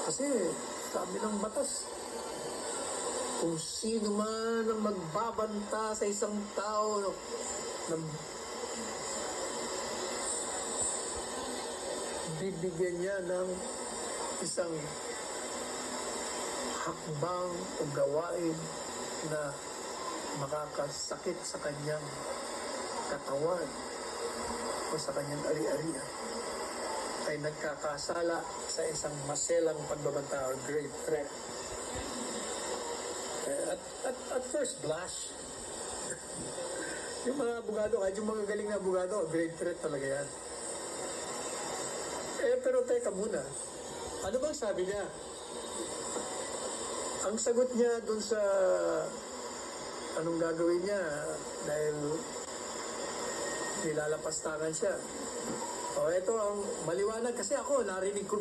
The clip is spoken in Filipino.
Kasi sabi ng batas, kung sino man ang magbabanta sa isang tao na bibigyan niya ng isang hakbang o gawain na makakasakit sa kanyang katawan o sa kanyang ari-arian, ay nagkakasala sa isang maselang pagbabanta or grave threat. At first blush, yung mga abogado, kahit yung mga galing na abogado, grave threat talaga yan. Pero teka muna, ano bang sabi niya? Ang sagot niya dun sa anong gagawin niya dahil nilalapastangan siya. O ito ang maliwanag kasi ako narinig ko